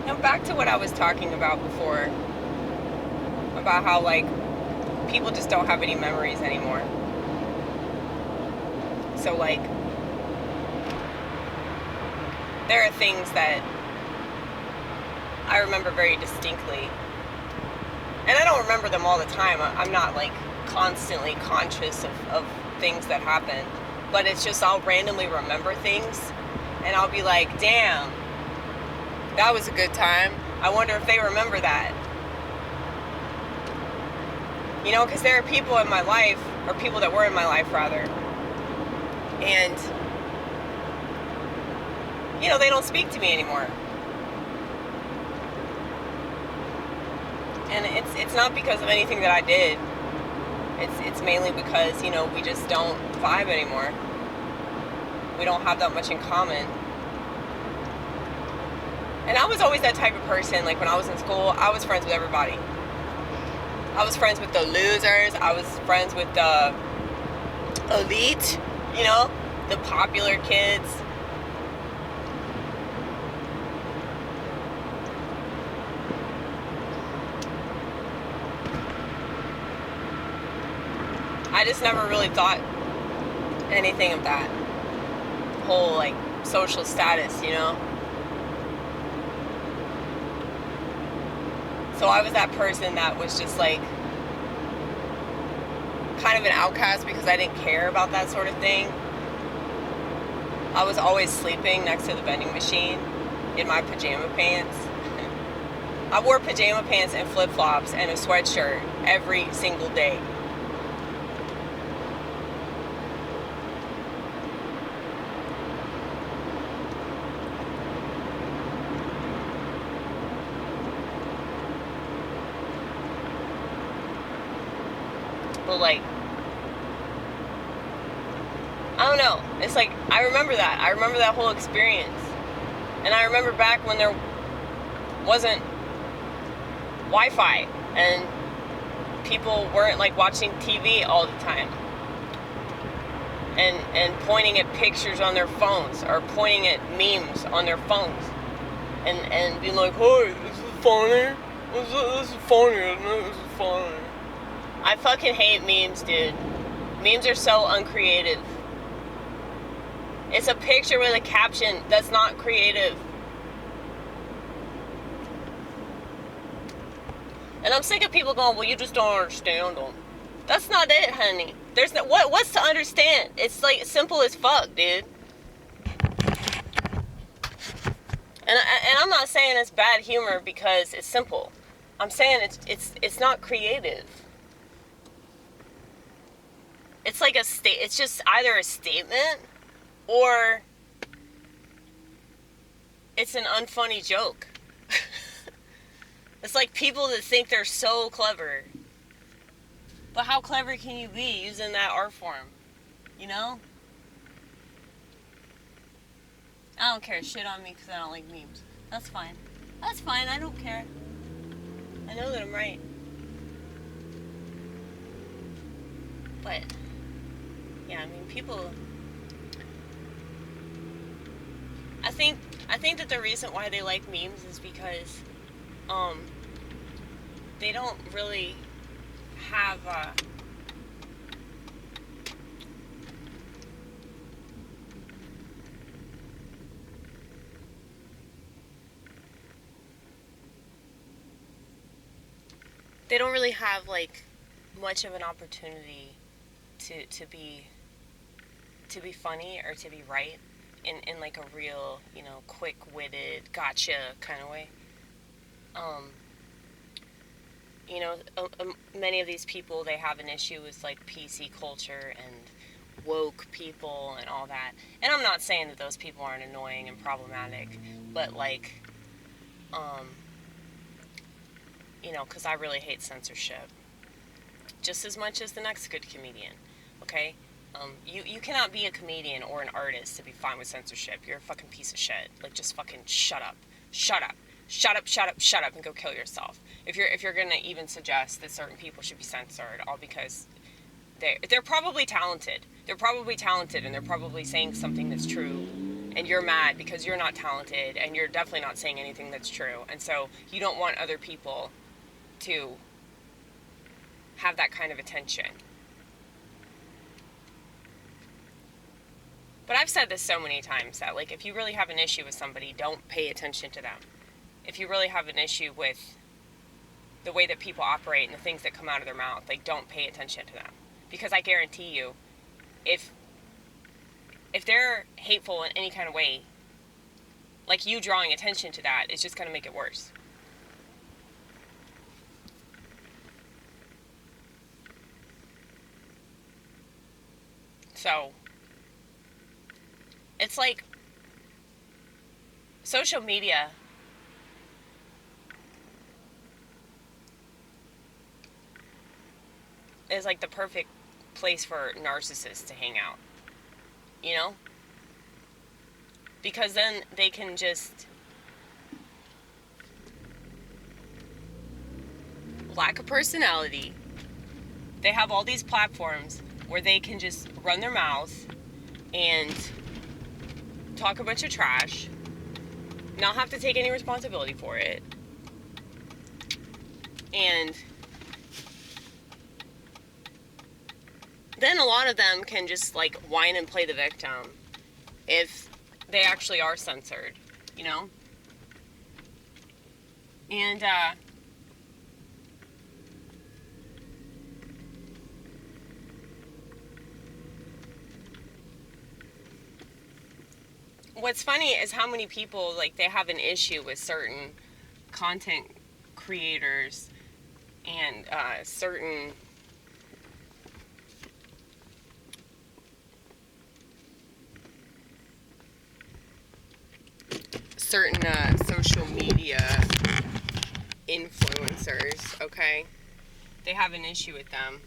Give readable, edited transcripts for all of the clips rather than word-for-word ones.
Now back to what I was talking about before, about how like people just don't have any memories anymore. So like there are things that I remember very distinctly, and I don't remember them all the time. I'm not like constantly conscious of things that happen, but it's just I'll randomly remember things, and I'll be like, damn, that was a good time. I wonder if they remember that. You know, because there are people in my life, or people that were in my life rather, and you know, they don't speak to me anymore. And it's not because of anything that I did. It's mainly because, you know, we just don't vibe anymore. We don't have that much in common. And I was always that type of person. Like when I was in school, I was friends with everybody. I was friends with the losers. I was friends with the elite, you know, the popular kids. I just never really thought anything of that whole like social status, you know. So I was that person that was just like kind of an outcast because I didn't care about that sort of thing. I was always sleeping next to the vending machine in my pajama pants. I wore pajama pants and flip-flops and a sweatshirt every single day. But like, I don't know. It's like, I remember that. I remember that whole experience. And I remember back when there wasn't Wi-Fi and people weren't like watching TV all the time. And pointing at pictures on their phones or pointing at memes on their phones. And being like, hey, this is funny. This is funny, isn't it? This is funny. I fucking hate memes, dude. Memes are so uncreative. It's a picture with a caption that's not creative. And I'm sick of people going, well, you just don't understand them. That's not it, honey. There's no, what's to understand? It's like simple as fuck, dude. And I'm not saying it's bad humor because it's simple. I'm saying it's not creative. It's like it's just either a statement or it's an unfunny joke. It's like people that think they're so clever. But how clever can you be using that art form? You know? I don't care. Shit on me because I don't like memes. That's fine. That's fine. I don't care. I know that I'm right. But yeah, I mean, people. I think that the reason why they like memes is because, they don't really have they don't really have like much of an opportunity to be funny or to be right in like a real, you know, quick-witted gotcha kind of way. You know, many of these people, they have an issue with like PC culture and woke people and all that. And I'm not saying that those people aren't annoying and problematic, but like, you know, because I really hate censorship just as much as the next good comedian. Okay. You cannot be a comedian or an artist to be fine with censorship. You're a fucking piece of shit. Like, just fucking shut up. Shut up. Shut up, shut up, shut up, and go kill yourself. If you're gonna even suggest that certain people should be censored, all because they're probably talented. They're probably talented, and they're probably saying something that's true, and you're mad because you're not talented and you're definitely not saying anything that's true. And so you don't want other people to have that kind of attention. But I've said this so many times that, like, if you really have an issue with somebody, don't pay attention to them. If you really have an issue with the way that people operate and the things that come out of their mouth, like, don't pay attention to them. Because I guarantee you, if they're hateful in any kind of way, like, you drawing attention to that is just going to make it worse. So, it's like social media is like the perfect place for narcissists to hang out, you know? Because then they can just lack a personality. They have all these platforms where they can just run their mouths and talk a bunch of trash, not have to take any responsibility for it, and then a lot of them can just, like, whine and play the victim if they actually are censored, you know? And, what's funny is how many people, like, they have an issue with certain content creators and certain social media influencers, okay? They have an issue with them.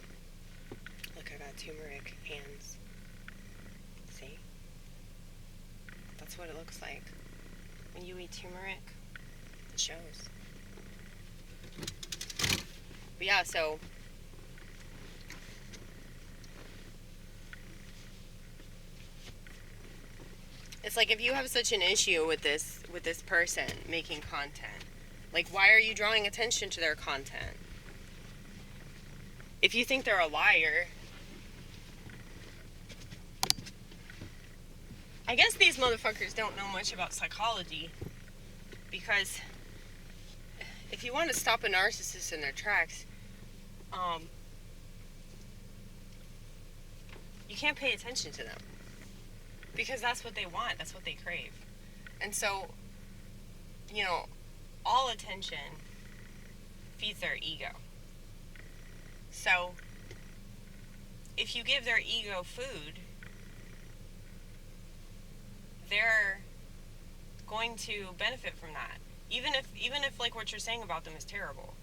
Look, I got turmeric hands. See? That's what it looks like. When you eat turmeric, it shows. But yeah, so it's like, if you have such an issue with this person making content, like, why are you drawing attention to their content? If you think they're a liar, I guess these motherfuckers don't know much about psychology, because if you want to stop a narcissist in their tracks, you can't pay attention to them. Because that's what they want. That's what they crave. And so, you know, all attention feeds their ego. So, if you give their ego food, they're going to benefit from that. Even if like what you're saying about them is terrible.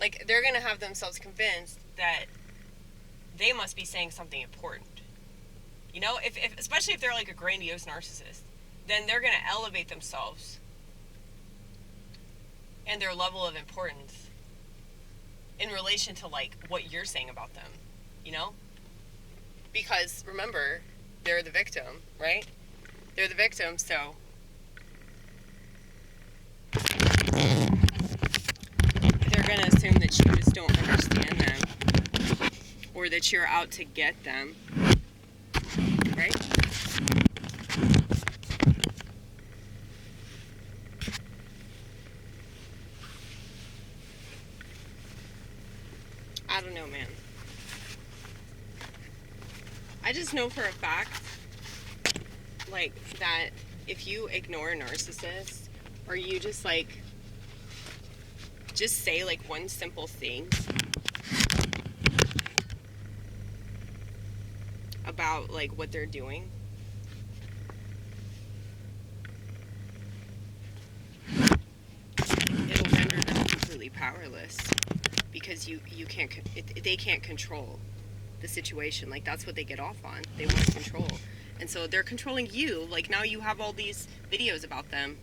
Like, they're going to have themselves convinced that they must be saying something important. You know, if especially if they're like a grandiose narcissist, then they're going to elevate themselves and their level of importance in relation to, like, what you're saying about them, you know? Because, remember, they're the victim, right? They're the victim, so they're going to assume that you just don't understand them, or that you're out to get them. Right? I don't know, man. I just know for a fact, like, that if you ignore a narcissist, or you just, like, just say, like, one simple thing about, like, what they're doing, it'll render them completely powerless, because they can't control the situation. Like, that's what they get off on. They want control. And so they're controlling you. Like, now you have all these videos about them,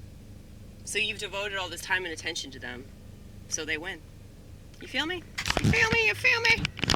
so you've devoted all this time and attention to them, so they win. You feel me? You feel me? You feel me?